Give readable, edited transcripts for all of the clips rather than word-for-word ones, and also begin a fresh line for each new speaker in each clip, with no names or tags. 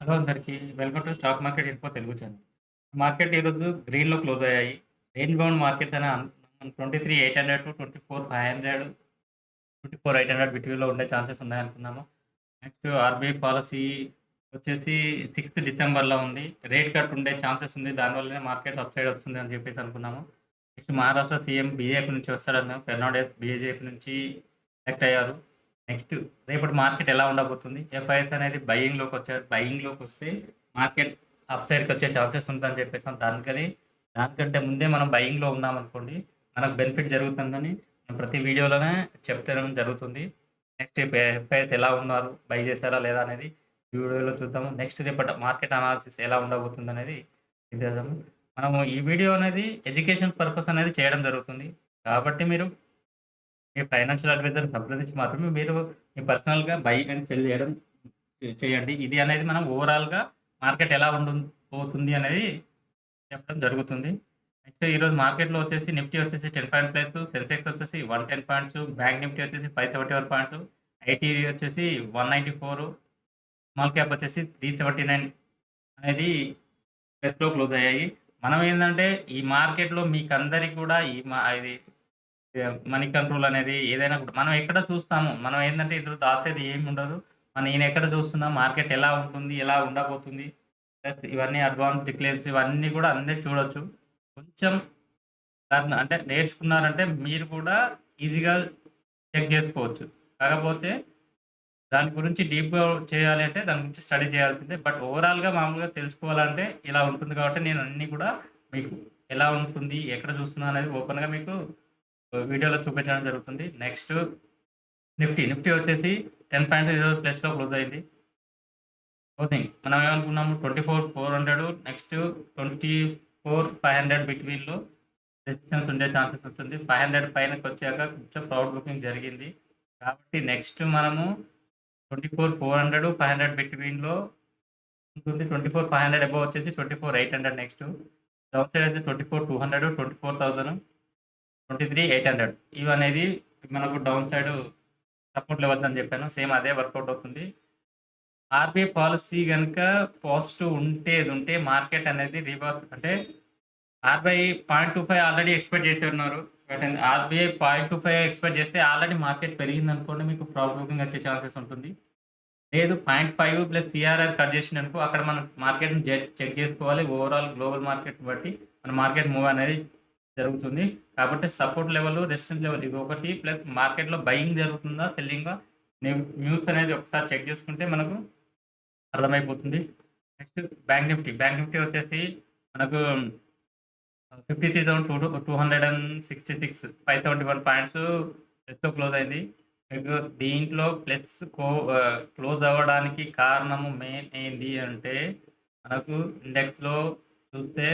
Hello అందరికీ. Welcome to stock market info Telugu channel. Market ఈరోజు గ్రీన్‌లో క్లోజ్ అయ్యాయి. రెయిన్ బౌండ్ మార్కెట్స్ అని 23,800-24,500, 24,800 బిట్వీన్‌లో ఉండే ఛాన్సెస్ ఉన్నాయనుకున్నాము. నెక్స్ట్ ఆర్‌బీఐ పాలసీ వచ్చేసి 6థ్ డిసెంబర్‌లో ఉంది. రేట్ కట్ ఉండే ఛాన్సెస్ ఉంది. దానివల్లనే మార్కెట్ అప్‌సైడ్ వస్తుంది అని చెప్పేసి అనుకున్నాము. నెక్స్ట్ మహారాష్ట్ర సీఎం బీజేపీ నుంచి వస్తాడన్నాం. ఫెర్నాండెస్ బీజేపీ నుంచి ఎలక్ట్ అయ్యారు. నెక్స్ట్ రేపటి మార్కెట్ ఎలా ఉండబోతుంది? ఎఫ్ఐఎస్ అనేది బయింగ్‌లోకొచ్చారు. బయింగ్‌లోకొస్తే మార్కెట్ అప్‌సైడ్‌కొచ్చే ఛాన్సెస్ ఉందని చెప్పేసాం. దానికంటే ముందే మనం బయింగ్‌లో ఉన్నామనుకోండి, మనకు బెనిఫిట్ జరుగుతుందని ప్రతి వీడియోలోనే చెప్పడం జరుగుతుంది. నెక్స్ట్ ఎఫ్ఐఎస్ ఎలా ఉన్నారు? బై చేశారా లేదా అనేది ఈ వీడియోలో చూద్దాము. నెక్స్ట్ రేపటి మార్కెట్ అనాలిసిస్ ఎలా ఉండబోతుందనేది చేద్దాము. మనము ఈ వీడియో అనేది ఎడ్యుకేషన్ పర్పస్ అనేది చేయడం జరుగుతుంది. కాబట్టి మీరు మీ ఫైనాన్షియల్ అడ్వైజర్‌ని సంప్రదించి మాత్రమే మీరు మీ పర్సనల్‌గా బై అండ్ సెల్ చేయడం చేయండి. ఇది అనేది మనం ఓవరాల్‌గా మార్కెట్ ఎలా పోతుంది అనేది చెప్పడం జరుగుతుంది. నెక్స్ట్ ఈరోజు మార్కెట్‌లో వచ్చేసి నిఫ్టీ వచ్చేసి 10 పాయింట్ ప్లస్, సెన్సెక్స్ వచ్చేసి 110 పాయింట్స్, బ్యాంక్ నిఫ్టీ వచ్చేసి 571 పాయింట్స్, ఐటీ వచ్చేసి 194, స్మాల్ క్యాప్ వచ్చేసి 379 అనేది ప్లస్‌లో క్లోజ్ అయ్యాయి. మనం ఏందంటే ఈ మార్కెట్‌లో మీకందరికి కూడా ఇది మనీ కంట్రోల్ అనేది ఏదైనా కూడా మనం ఎక్కడ చూస్తాము. మనం ఏందంటే ఇందులో దాసేది ఏముండదు. ఈయన ఎక్కడ చూస్తున్నాం, మార్కెట్ ఎలా ఉంటుంది, ఎలా ఉండబోతుంది, ప్లస్ ఇవన్నీ అడ్వాన్స్ డిక్లేర్స్ ఇవన్నీ కూడా అందరూ చూడొచ్చు. కొంచెం దాన్ని అంటే నేర్చుకున్నారంటే మీరు కూడా ఈజీగా చెక్ జేసుకోవచ్చు. కాకపోతే దాని గురించి డీప్‌గా చేయాలి అంటే దాని గురించి స్టడీ చేయాల్సిందే. బట్ ఓవరాల్‌గా మామూలుగా తెలుసుకోవాలంటే ఇలా ఉంటుంది కాబట్టి నేను అన్నీ కూడా మీకు ఎలా ఉంటుంది, ఎక్కడ చూస్తున్నా అనేది ఓపెన్‌గా మీకు వీడియోలో చూపించడం జరుగుతుంది. నెక్స్ట్ నిఫ్టీ వచ్చేసి 10 పాయింట్ ఈరోజు ప్లస్‌లో క్లోజ్ అయింది. క్లోజింగ్ మనం ఏమనుకున్నాము 24,400 నెక్స్ట్ 24,500 బిట్వీన్‌లో రెసిస్టెన్స్ ఉండే ఛాన్సెస్ ఉంటుంది. 500 పైనకొచ్చాక కొంచెం ప్రౌడ్ బుకింగ్ జరిగింది. కాబట్టి నెక్స్ట్ మనము 24,400, 500 బిట్వీన్‌లో ఉంటుంది. 24,500 అబోవ్ వచ్చేసి 24,800 నెక్స్ట్. డౌన్ సైడ్ అయితే 24,200, 24,000, 23,800 ఇవనేది మనకు డౌన్ సైడ్ సపోర్ట్ లెవెల్స్ అని చెప్పాను. సేమ్ అదే వర్కౌట్ అవుతుంది. ఆర్‌బీఐ పాలసీ గనుక పాజిటివ్ ఉంటే మార్కెట్ అనేది రివర్స్ అంటే ఆర్‌బీఐ 0.25 ఆల్రెడీ ఎక్స్‌పెక్ట్ చేసి ఉన్నారు. బట్ ఆర్‌బీఐ 0.25 ఎక్స్‌పెక్ట్ చేస్తే ఆల్రెడీ మార్కెట్ పెరిగిందనుకోండి మీకు ప్రాఫిట్ బుకింగ్ వచ్చే ఛాన్సెస్ ఉంటుంది. లేదు 0.5 ప్లస్ సీఆర్ఆర్ కట్ చేసిండనుకో అక్కడ మనం మార్కెట్‌ని చెక్ చేసుకోవాలి. ఓవరాల్ గ్లోబల్ మార్కెట్ బట్టి మన మార్కెట్ మూవ్ అనేది జరుగుతుంది. కాబట్టి సపోర్ట్ లెవెల్, రెసిస్టెన్స్ లెవెల్ ఇవి ఒకటి ప్లస్ మార్కెట్‌లో బయింగ్ జరుగుతుందా? సెల్లింగా? న్యూస్ అనేది ఒకసారి చెక్ చేసుకుంటే మనకు అర్థమైపోతుంది. నెక్స్ట్ బ్యాంక్ నిఫ్టీ వచ్చేసి మనకు 53,266 571 పాయింట్స్ ప్లస్‌తో క్లోజ్ అయింది. మీకు దీంట్లో క్లోజ్ అవ్వడానికి కారణము మెయిన్ ఏంది అంటే మనకు ఇండెక్స్‌లో చూస్తే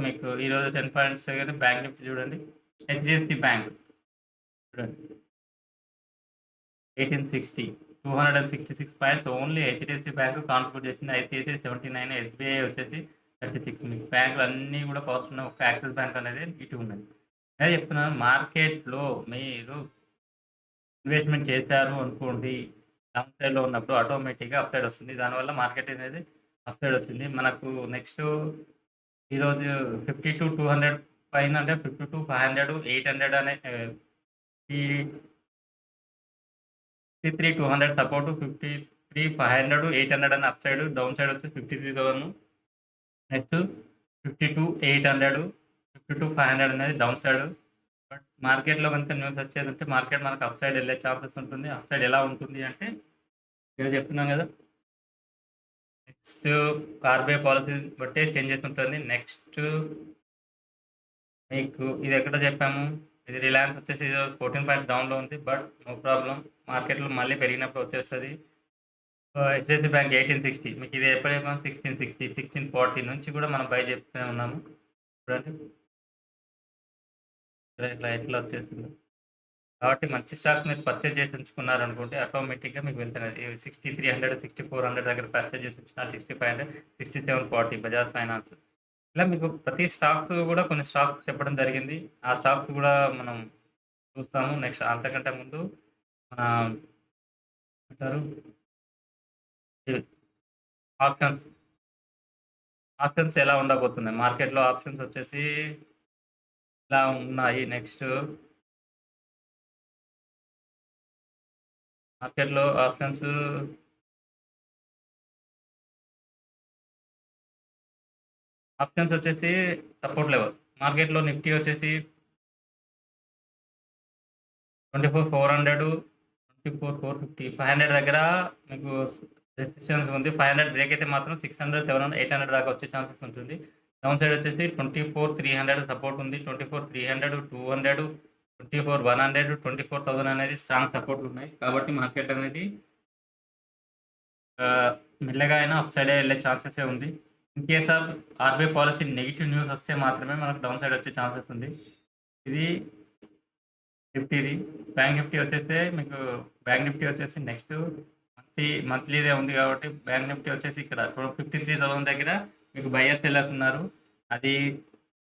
మీకు ఈరోజు 10 పాయింట్స్ దగ్గర బ్యాంక్ నిఫ్టీ చూడండి. హెచ్‌డీఎఫ్‌సీ బ్యాంక్ చూడండి 1860 266 points only HDFC bank contribute చేసింది. ఐసీఐసీఐ 79, ఎస్‌బీఐ వచ్చేసి 36 మీకు బ్యాంకులన్నీ కూడా పాజిటివ్ ఉన్నాయి. ఒక్క యాక్సిస్ బ్యాంక్ అనేది నెగెటివ్ ఉన్నది. అదే చెప్తున్నాను మార్కెట్‌లో మీరు ఇన్వెస్ట్‌మెంట్ చేశారు అనుకోండి. డౌన్ సైడ్‌లో ఉన్నప్పుడు ఆటోమేటిక్‌గా అప్ సైడ్ వస్తుంది. దానివల్ల మార్కెట్ అనేది అప్ సైడ్ వచ్చింది. మనకు నెక్స్ట్ ఈరోజు 52,200 పైన అంటే 52,500, 800 అనే ఈ 53,200 సపోర్ట్, 53,500, 800 అని అప్ సైడ్, డౌన్ సైడ్ వచ్చి 53,000 నెక్స్ట్ 52,800, 52,500 అనేది డౌన్ సైడ్. బట్ మార్కెట్‌లో గనుక న్యూస్ వచ్చేదుంటే మార్కెట్ మనకు అప్ సైడ్ ఎళ్ళే ఛాన్సెస్ ఉంటుంది. అప్ సైడ్ ఎలా ఉంటుంది అంటే ఇదే చెప్తున్నాం గదా! నెక్స్ట్ ఆర్‌బీఐ పాలసీ బట్టే చేంజెస్ ఉంటుంది. నెక్స్ట్ మీకు ఇదెక్కడ చెప్పాము? ఇది రిలయన్స్ వచ్చేసి 14 పాయింట్స్ డౌన్‌లో ఉంది. బట్ నో ప్రాబ్లమ్ మార్కెట్‌లో మళ్ళీ పెరిగినప్పుడు వచ్చేస్తది. హెచ్‌డీఎఫ్‌సీ బ్యాంక్ 1860 మీకు ఇది ఎప్పుడు చెప్పాము 1660, 1640 నుంచి కూడా మనం బై చెప్తూనే ఉన్నాము. చూడండి. ఇట్లా వచ్చేసింది. కాబట్టి మంచి స్టాక్స్ మీరు పర్చేజ్ చేసి ఉంచుకున్నారనుకుంటే ఆటోమేటిక్‌గా మీకు వెళ్తన్నది. 6300, 6400 దగ్గర పర్చేజ్ చేసి ఉంచినా 6500, 6740 బజాజ్ ఫైనాన్స్. ఇలా మీకు ప్రతి స్టాక్స్ గూడా కొన్ని స్టాక్స్ చెప్పడం జరిగింది. ఆ స్టాక్స్ గూడా మనం చూస్తాము. నెక్స్ట్ అంతకంటే ముందు మన ఏమంటారు ఇవి ఆప్షన్స్. ఆప్షన్స్ ఎలా ఉండబోతున్నాయి? మార్కెట్‌లో ఆప్షన్స్ వచ్చేసి ఇలా ఉన్నాయి. నెక్స్ట్ మార్కెట్‌లో ఆప్షన్స్ వచ్చేసి సపోర్ట్ లెవెల్. మార్కెట్‌లో నిఫ్టీ వచ్చేసి 24,400, 24,450, 500 దగ్గర మీకు రెసిస్టెన్స్ ఉంది. 500 బ్రేక్ అయితే మాత్రం 600, 700, 800 దాకా వచ్చే ఛాన్సెస్ ఉంటుంది. డౌన్ సైడ్ వచ్చేసి 24,300 సపోర్ట్ ఉంది. 24,300, 200, 24,100, 24,000 అనేది స్ట్రాంగ్ సపోర్ట్‌లు ఉన్నాయి. కాబట్టి మార్కెట్ అనేది మెల్లగా అయినా అప్ సైడే వెళ్ళే ఛాన్సెసే ఉంది. In case of RBI policy negative news వస్తే మాత్రమే మనకు డౌన్ సైడ్ వచ్చే ఛాన్సెస్ ఉంది. ఇది నిఫ్టీది. బ్యాంక్ నిఫ్టీ వచ్చేస్తే మీకు బ్యాంక్ నిఫ్టీ వచ్చేసి నెక్స్ట్ మంత్లీదే ఉంది కాబట్టి బ్యాంక్ నిఫ్టీ వచ్చేసి ఇక్కడ 53,000 దగ్గర మీకు బయర్స్ సెల్లర్స్ ఉన్నారు. అది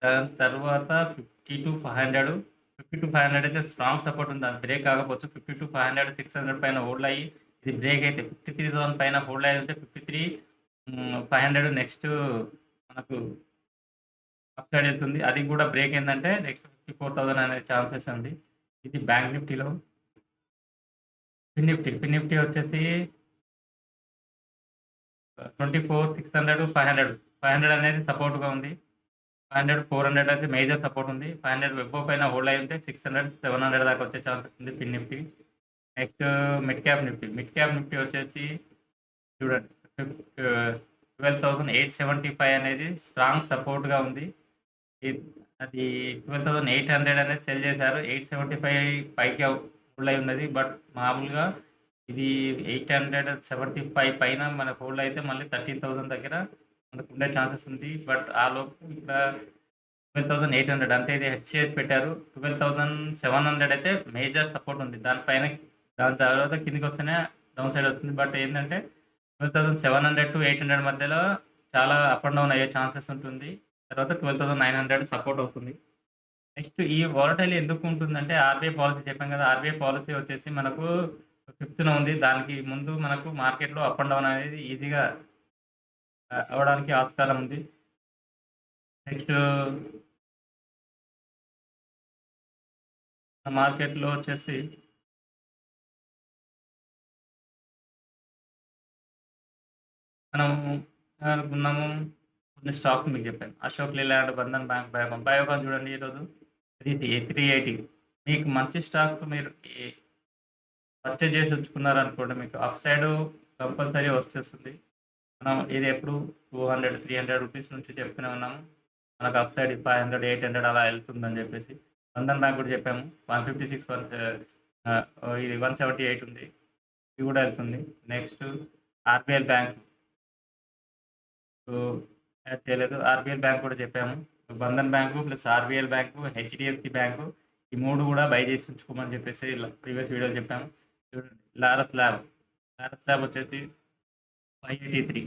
దాని తర్వాత 50-500, 50-500 అయితే స్ట్రాంగ్ సపోర్ట్ ఉంది. అది బ్రేక్ కాకపోవచ్చు. 50-500, 600 పైన హోల్డ్ అయ్యి ఇది బ్రేక్ అయితే 53,000 పైన హోల్డ్ అయ్యి ఉంటే 53,500 నెక్స్ట్ మనకు అప్ సైడ్ వెళ్తుంది. అది కూడా బ్రేక్ ఏందంటే నెక్స్ట్ 54,000 అనే ఛాన్సెస్ ఉంది. ఇది బ్యాంక్ నిఫ్టీలో. ఫిన్ నిఫ్టీ వచ్చేసి 24,600, 500. 500 అనేది సపోర్ట్‌గా ఉంది. 500, 400 అయితే మేజర్ సపోర్ట్ ఉంది. 500 అబోవ్ పైన హోల్డ్ అయ్యి ఉంటే 600, 700 దాకా వచ్చే ఛాన్సెస్ ఉంది Fin Nifty. Next mid cap Nifty. Mid cap Nifty వచ్చేసి చూడండి 12,875 అనేది స్ట్రాంగ్ సపోర్ట్‌గా ఉంది. అది 12,800 అనేది సెల్ చేశారు. 875 పైకి హోల్డ్ అయి ఉన్నది. బట్ మామూలుగా ఇది 875 పైన మనకు హోల్డ్ అయితే మళ్ళీ 13,000 దగ్గర మనకు ఉండే ఛాన్సెస్ ఉంది. బట్ ఆలోపు ఇక్కడ 12,800 అంటే ఇది హెడ్జ్ చేసి పెట్టారు. 12,700 అయితే మేజర్ సపోర్ట్ ఉంది. దాని తర్వాత కిందకి వస్తేనే డౌన్ సైడ్ వస్తుంది. బట్ ఏంటంటే 12,700-800 మధ్యలో చాలా అప్ అండ్ డౌన్ అయ్యే ఛాన్సెస్ ఉంటుంది. తర్వాత 12,900 సపోర్ట్ వస్తుంది. నెక్స్ట్ ఈ వోలటైల్ ఎందుకు ఉంటుందంటే ఆర్‌బీఐ పాలిసీ చెప్పాం కదా! ఆర్‌బీఐ పాలిసీ వచ్చేసి మనకు ఫిఫ్త్‌న ఉంది. దానికి ముందు మనకు మార్కెట్‌లో అప్ అండ్ డౌన్ అనేది ఈజీగా అవ్వడానికి ఆస్కారం ఉంది. నెక్స్ట్ మార్కెట్‌లో వచ్చేసి మనం అనుకున్నాము కొన్ని స్టాక్స్ మీకు చెప్పాను. Ashok Leyland, Bandhan bank, Biocon. బయోకాన్ చూడండి ఈరోజు 380. మీకు మంచి స్టాక్స్ మీరు పర్చేజ్ చేసి ఉంచుకున్నారనుకోండి మీకు అప్ సైడ్ కంపల్సరీ వచ్చేస్తుంది. మనం ఇది ఎప్పుడు 200, 300 రూపీస్ నుంచి చెప్తూనే ఉన్నాము. మనకు అప్ సైడ్ 500, 800 అలా వెళ్తుందని చెప్పేసి. బంధన్ బ్యాంక్ కూడా చెప్పాము. 156 ఇది 178 ఉంది. ఇది కూడా వెళ్తుంది. నెక్స్ట్ ఆర్‌బీఎల్ బ్యాంక్ యాడ్ చేయలేదు. ఆర్‌బీఎల్ బ్యాంక్ కూడా చెప్పాము. Bandhan bank plus RBL bank, HDFC bank ఈ 3 కూడా బై చేసి ఉంచుకోమని చెప్పేసి ప్రీవియస్ వీడియోలో చెప్పాము. చూడండి లారస్ ల్యాబ్. లారస్ ల్యాబ్ వచ్చేసి 583.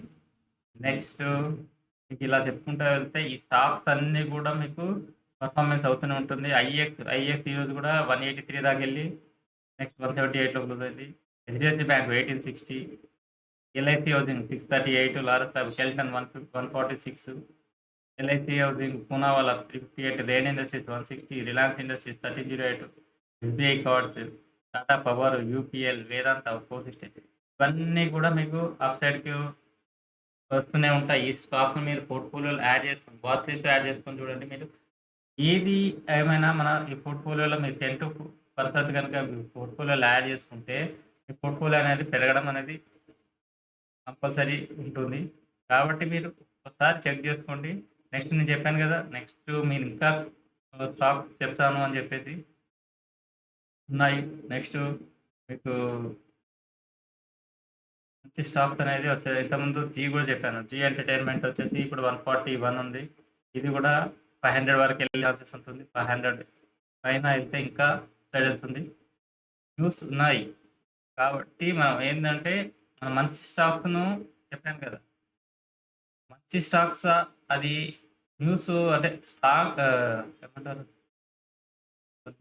నెక్స్ట్ మీకు ఇలా చెప్పుకుంటూ వెళ్తే ఈ స్టాక్స్ అన్నీ కూడా మీకు పర్ఫార్మెన్స్ అవుతూనే ఉంటుంది. ఐఎక్స్ ఈరోజు కూడా 183 దాకా వెళ్ళి నెక్స్ట్ 178లో క్లోజ్ అయింది. HDFC bank 1860, LIC housing 638, Laurus lab షెల్టన్ 146, LIC housing Poonawalla 358, Rain industries 160, Reliance industries 1308, SBI cards, Tata power, UPL, Vedanta 460. ఇవన్నీ కూడా మీకు అప్ సైడ్‌కి వస్తూనే ఉంటాయి. ఈ స్టాక్స్‌ని మీరు పోర్ట్‌ఫోలియోలో యాడ్ చేసుకొని వాచ్ లిస్ట్‌లో యాడ్ చేసుకొని చూడండి మీరు. ఏది ఏమైనా మన ఈ పోర్ట్‌ఫోలియోలో మీరు 10% గనుక మీ పోర్ట్‌ఫోలియోలో యాడ్ చేసుకుంటే, మీ పోర్ట్‌ఫోలియో అనేది పెరగడం అనేది కంపల్సరీ ఉంటుంది. కాబట్టి మీరు ఒకసారి చెక్ చేసుకోండి. నెక్స్ట్ నేను చెప్పాను కదా! నెక్స్ట్ మీరు ఇంకా స్టాక్స్ చెప్తాను అని చెప్పేసి ఉన్నాయి. నెక్స్ట్ మీకు మంచి స్టాక్స్ అనేది వచ్చాయి. ఇంతకుముందు జీ కూడా చెప్పాను. జీ ఎంటర్‌టైన్‌మెంట్ వచ్చేసి ఇప్పుడు 141 ఉంది. ఇది కూడా 500 వరకు వెళ్ళే ఛాన్సెస్ ఉంటుంది. 500 పైన వెళ్తే ఇంకా సైడ్ వెళ్తుంది. న్యూస్ ఉన్నాయి. కాబట్టి మనం ఏందంటే మనం మంచి స్టాక్స్‌ను చెప్పాను కదా! మంచి స్టాక్సా అది న్యూస్ అంటే ఏమంటారు?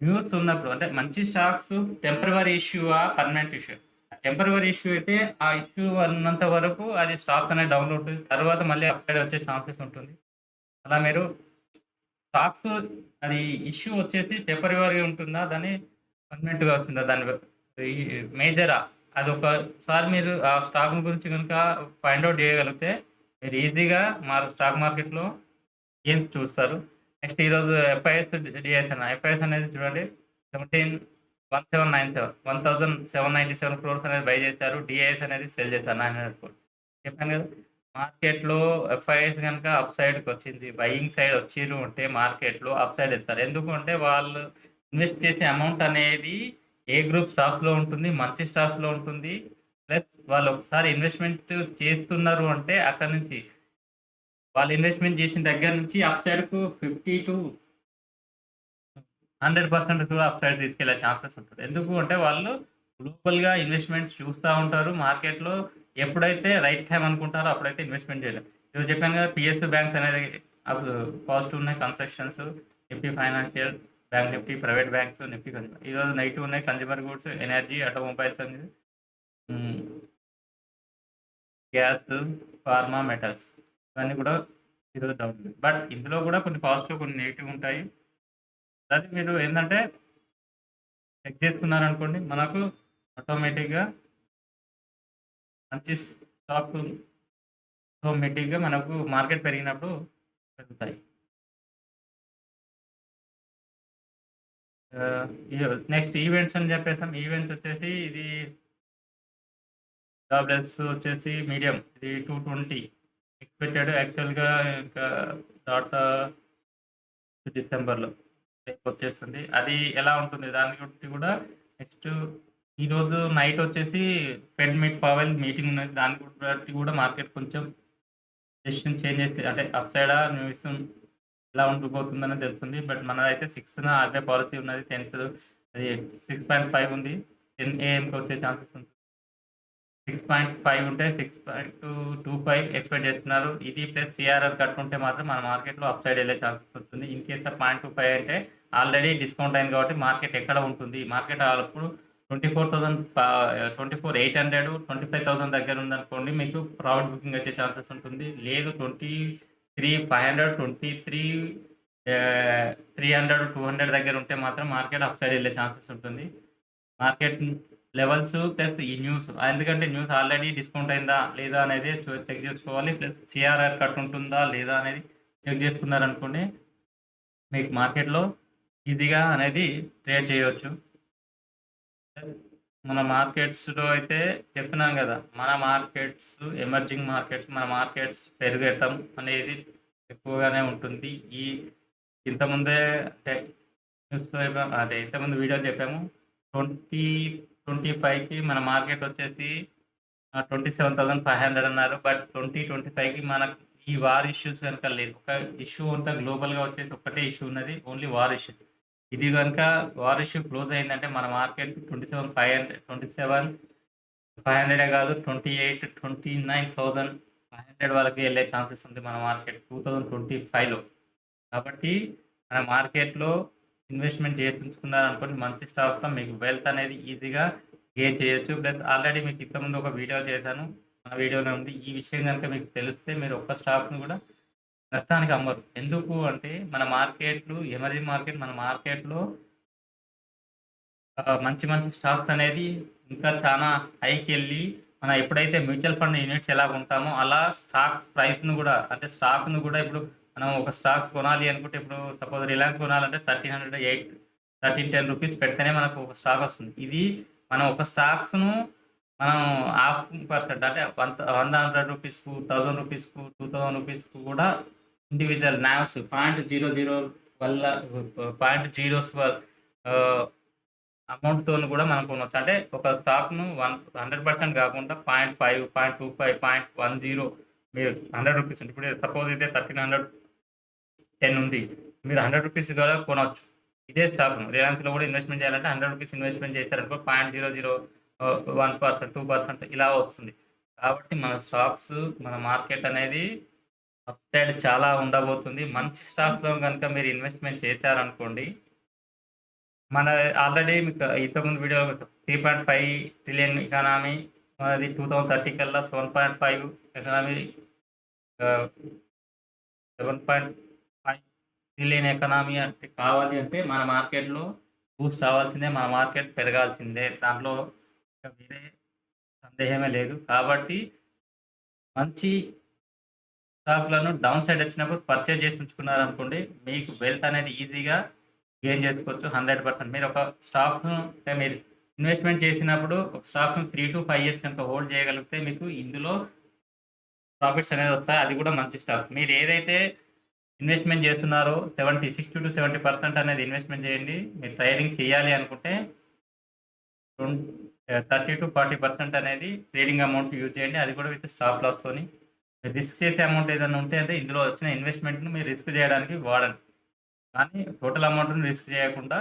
న్యూస్ ఉన్నప్పుడు అంటే మంచి స్టాక్స్ టెంపరవరీ ఇష్యూవా? Permanent issue? టెంపరవరీ ఇష్యూ అయితే ఆ ఇష్యూ ఉన్నంత వరకు అది స్టాక్స్ అనేది డౌన్‌లో ఉంటుంది. తర్వాత మళ్ళీ అప్ సైడ్ వచ్చే ఛాన్సెస్ ఉంటుంది. అలా మీరు స్టాక్స్ అది ఇష్యూ వచ్చేసి టెంపరవరీ ఉంటుందా? దాన్ని పర్మనెంట్‌గా వస్తుందా? దాని ఈ మేజరా? అదొకసారి మీరు ఆ స్టాక్ గురించి గనుక ఫైండ్ ఔట్ చేయగలిగితే మీరు ఈజీగా స్టాక్ మార్కెట్‌లో గేమ్స్ చూస్తారు. నెక్స్ట్ ఈరోజు ఎఫ్ఐఎస్, డిఐఎస్ ఎఫ్ఐఎస్ అనేది చూడండి 17,1797 1797 క్రోర్స్ అనేది బై చేశారు. డిఐఎస్ అనేది సెల్ చేశారు 900 క్రోర్స్. చెప్పాను కదా! మార్కెట్‌లో ఎఫ్ఐఎస్ గనుక అప్ సైడ్‌కొచ్చింది. బయింగ్ సైడ్ వచ్చిర్రు అంటే మార్కెట్‌లో అప్ సైడ్ ఎళ్తారు. ఎందుకు అంటే వాళ్ళు ఇన్వెస్ట్ చేసే అమౌంట్ అనేది ఏ గ్రూప్ స్టాక్స్‌లో ఉంటుంది. మంచి స్టాక్స్‌లో ఉంటుంది. ప్లస్ వాళ్ళు ఒకసారి ఇన్వెస్ట్‌మెంట్ చేస్తున్నారు అంటే అక్కడి నుంచి వాళ్ళు ఇన్వెస్ట్‌మెంట్ చేసిన దగ్గర నుంచి అప్ సైడ్‌కు 50-100% కూడా అప్ సైడ్ తీసుకెళ్ళే ఛాన్సెస్ ఉంటది. ఎందుకు అంటే వాళ్ళు గ్లోబల్‌గా ఇన్వెస్ట్‌మెంట్స్ చూస్తా ఉంటారు. మార్కెట్‌లో ఎప్పుడైతే రైట్ టైమ్ అనుకుంటారో అప్పుడైతే ఇన్వెస్ట్‌మెంట్ చేయలేదు. ఈరోజు చెప్పాను కదా! పిఎస్‌యు బ్యాంక్స్ అనేది అప్పుడు పాజిటివ్ ఉన్నాయి constructions, Nifty financial, bank Nifty, private banks, Nifty consumer. ఈరోజు నెగెటివ్ ఉన్నాయి కన్జ్యూమర్ గూడ్స్, ఎనర్జీ, ఆటోమొబైల్స్ అనేది హ్మ్. గ్యాస్, ఫార్మా, మెటల్స్ ఇవన్నీ కూడా ఈరోజు డౌన్ ఉంది. బట్ ఇందులో కూడా కొన్ని పాజిటివ్ కొన్ని నెగెటివ్ ఉంటాయి. అది మీరు ఏందంటే చెక్ చేసుకున్నారనుకోండి మనకు ఆటోమేటిక్‌గా మంచి స్టాక్స్ ఆటోమేటిక్‌గా మనకు మార్కెట్ పెరిగినప్పుడు పెరుగుతాయి. ఆహ్, ఇ నెక్స్ట్ ఈవెంట్స్ అని చెప్పేసాం. ఈవెంట్స్ వచ్చేసి ఇది జాబ్లెస్ వచ్చేసి మీడియం. ఇది 220 ఎక్స్‌పెక్టెడ్ యాక్చువల్‌గా ఇంకా డాటా డిసెంబర్‌లో రేపొచ్చేస్తుంది. అది ఎలా ఉంటుంది దాని గురించి కూడా నెక్స్ట్ ఈరోజు నైట్ వచ్చేసి ఫెడ్ మీట్ పవెల్ మీటింగ్ ఉన్నది. దాన్ని బట్టి కూడా మార్కెట్ కొంచెం డెసిషన్ చేంజ్ చేస్తే అంటే అప్ సైడా న్యూస్ ఎలా ఉండిపోతుందని తెలుస్తుంది. బట్ మనదైతే 6న ఆర్‌బీఐ పాలసీ ఉన్నది. 10థ్ అది 6.5 ఉంది. 10 ఏఎంకి వచ్చే ఛాన్సెస్ ఉంది. 6.5 ఉంటే 6.25 ఎక్స్‌పెక్ట్ చేస్తున్నారు. ఇది ప్లస్ సీఆర్ఆర్ కట్ ఉంటే మాత్రం మన మార్కెట్‌లో అప్ సైడ్ ఎళ్ళే ఛాన్సెస్ ఉంటుంది. ఇన్ కేస్ ఆఫ్ 0.25 అంటే ఆల్రెడీ డిస్కౌంట్ అయింది కాబట్టి మార్కెట్ ఎక్కడ ఉంటుంది? మార్కెట్ అప్పుడు 24,800 25,000 దగ్గర ఉందనుకోండి మీకు ప్రాఫిట్ బుకింగ్ వచ్చే ఛాన్సెస్ ఉంటుంది. లేదు 23,500 300, 200 దగ్గర ఉంటే మాత్రం మార్కెట్ అప్ సైడ్ ఎళ్ళే ఛాన్సెస్ ఉంటుంది. మార్కెట్ లెవెల్స్ ప్లస్ ఈ న్యూస్. ఎందుకంటే న్యూస్ ఆల్రెడీ డిస్కౌంట్ అయిందా? లేదా? అనేది చెక్ జేసుకోవాలి. ప్లస్ సీఆర్ఆర్ కట్ ఉంటుందా? లేదా? అనేది చెక్ జేసుకున్నారనుకోండి, మీకు మార్కెట్‌లో ఈజీగా అనేది ట్రేడ్ చేయొచ్చు. మన మార్కెట్స్‌లో అయితే చెప్తున్నాను గదా! మన మార్కెట్స్ ఎమర్జింగ్ మార్కెట్స్, మన మార్కెట్స్ పెరగటం అనేది ఎక్కువగానే ఉంటుంది. ఇంతకుముందే అంటే న్యూస్‌లో అదే ఇంతకుముందు వీడియోలో చెప్పాము. 2025కి మన మార్కెట్ వచ్చేసి 27,500 అన్నారు. బట్ 2025కి మనకు ఈ వార్ ఇష్యూస్ గనుక లేదు. ఒక ఇష్యూ అంతా గ్లోబల్‌గా వచ్చేసి ఒక్కటే ఇష్యూ ఉన్నది. Only war issue. ఇది గనుక వార్ ఇష్యూ క్లోజ్ అయిందంటే మన మార్కెట్ 27,500 కాదు 28, 29,500 వరకు ఎళ్ళే ఛాన్సెస్ ఉంది మన మార్కెట్ 2025లో. కాబట్టి మన మార్కెట్‌లో ఇన్వెస్ట్‌మెంట్ చేసి ఉంచుకున్నారనుకోండి మంచి స్టాక్స్‌లో మీకు వెల్త్ అనేది ఈజీగా గెయిన్ చేయొచ్చు. ప్లస్ ఆల్రెడీ మీకు ఇంతకుముందు ఒక వీడియో చేశాను. ఆ వీడియోలో ఉంది. ఈ విషయం గనుక మీకు తెలిస్తే మీరు ఒక్క స్టాక్‌ని కూడా నష్టానికి అమ్మరు. ఎందుకు అంటే మన మార్కెట్‌లు ఎమర్జింగ్ మార్కెట్ మన మార్కెట్‌లో మంచి మంచి స్టాక్స్ అనేది ఇంకా చానా హైకెళ్ళి మనం ఎప్పుడైతే మ్యూచువల్ ఫండ్ యూనిట్స్ ఎలా కొంటామో అలా స్టాక్స్ ప్రైస్‌ని గూడా అంటే స్టాక్‌ని గూడా ఇప్పుడు మనం ఒక స్టాక్స్ కొనాలి అనుకుంటే ఇప్పుడు సపోజ్ రిలయన్స్ కొనాలంటే 1310 రూపీస్ పెడితేనే మనకు ఒక స్టాక్ వస్తుంది. ఇది మనం ఒక స్టాక్స్‌ను మనం హాఫ్ పర్సెంట్ అంటే 100 రూపీస్‌కు, 1000 రూపీస్‌కు, 2000 రూపీస్‌కు కూడా ఇండివిడ్యువల్ నావ్స్ 0.00 వల్ల 0.0s ఆహ్ అమౌంట్‌తోని కూడా మనం కొనొచ్చు. అంటే ఒక స్టాక్‌ను 100% కాకుండా 0.5, 0.25, 0.10 మీరు 100 రూపీస్ ఇప్పుడు సపోజ్ ఇదే 1310 ఉంది. మీరు 100 రూపీస్ కూడా కొనొచ్చు. ఇదే స్టాక్‌ను రిలయన్స్‌లో కూడా ఇన్వెస్ట్‌మెంట్ చేయాలంటే 100 రూపీస్ ఇన్వెస్ట్‌మెంట్ చేశారనుకో 0.00 1% ఇలా వస్తుంది. కాబట్టి మన స్టాక్స్ మన మార్కెట్ అనేది అప్‌సైడ్ చాలా ఉండబోతుంది. మంచి స్టాక్స్‌లో గనుక మీరు ఇన్వెస్ట్‌మెంట్ చేశారనుకోండి, మన ఆల్రెడీ మీకు ఇంతకుముందు వీడియో 3.5 ట్రిలియన్ ఎకానమీ అది 2030 కల్లా 7.5 ఎకానమీ ఆహ్, 7.5 ట్రిలియన్ ఎకానమీ అంటే కావాలి అంటే మన మార్కెట్‌లో బూస్ట్ అవ్వాల్సిందే. మన మార్కెట్ పెరగాల్సిందే. దాంట్లో ఇక వేరే సందేహమే లేదు. కాబట్టి మంచి స్టాక్‌లను డౌన్ సైడ్ వచ్చినప్పుడు పర్చేజ్ చేసి ఉంచుకున్నారనుకోండి, మీకు వెల్త్ అనేది ఈజీగా గెయిన్ చేసుకోవచ్చు 100%. మీరు ఒక స్టాక్స్‌ను అంటే మీరు ఇన్వెస్ట్‌మెంట్ చేసినప్పుడు ఒక స్టాక్స్‌ని 3-5 ఇయర్స్ కనుక హోల్డ్ చేయగలిగితే మీకు ఇందులో ప్రాఫిట్స్ అనేది వస్తాయి. అది కూడా మంచి స్టాక్. మీరు ఏదైతే ఇన్వెస్ట్‌మెంట్ చేస్తున్నారో 60-70% అనేది ఇన్వెస్ట్‌మెంట్ చేయండి. మీరు ట్రేడింగ్ చేయాలి అనుకుంటే 30-40% అనేది ట్రేడింగ్ అమౌంట్ యూజ్ చేయండి. అది కూడా విత్ స్టాప్ లాస్‌తోని. రిస్క్ చేసే అమౌంట్ ఏదైనా ఉంటే అంటే ఇందులో వచ్చిన ఇన్వెస్ట్‌మెంట్‌ని మీరు రిస్క్ చేయడానికి వాడండి. కానీ టోటల్ అమౌంట్‌ని రిస్క్ చేయకుండా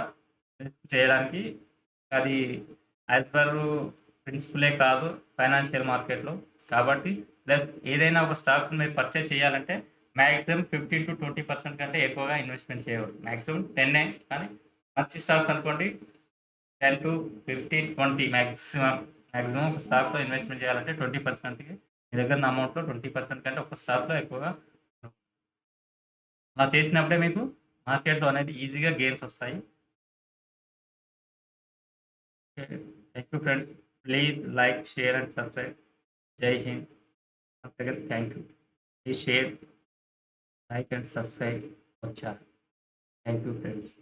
రిస్క్ చేయడానికి అది యాస్ పర్ ప్రిన్సిపులే కాదు ఫైనాన్షియల్ మార్కెట్‌లో. కాబట్టి ప్లస్ ఏదైనా ఒక స్టాక్స్‌ని మీరు పర్చేజ్ చేయాలంటే మాక్సిమం 15-20% కంటే ఎక్కువగా ఇన్వెస్ట్‌మెంట్ చేయకూడదు. మాక్సిమం 10 కానీ మంచి స్టాక్స్ అనుకోండి 10-15-20 మాక్సిమం ఒక స్టాక్‌లో ఇన్వెస్ట్‌మెంట్ చేయాలంటే 20%కి మీ దగ్గర ఉన్న అమౌంట్‌లో 20% కంటే ఒక స్టాక్‌లో ఎక్కువగా అలా చేసినప్పుడే మీకు మార్కెట్‌లో అనేది ఈజీగా గెయిన్స్ వస్తాయి. Okay. Thank you friends. Please like, share and subscribe. జై Hind. Once again thank you. Please share, like and subscribe our channel. Thank you friends.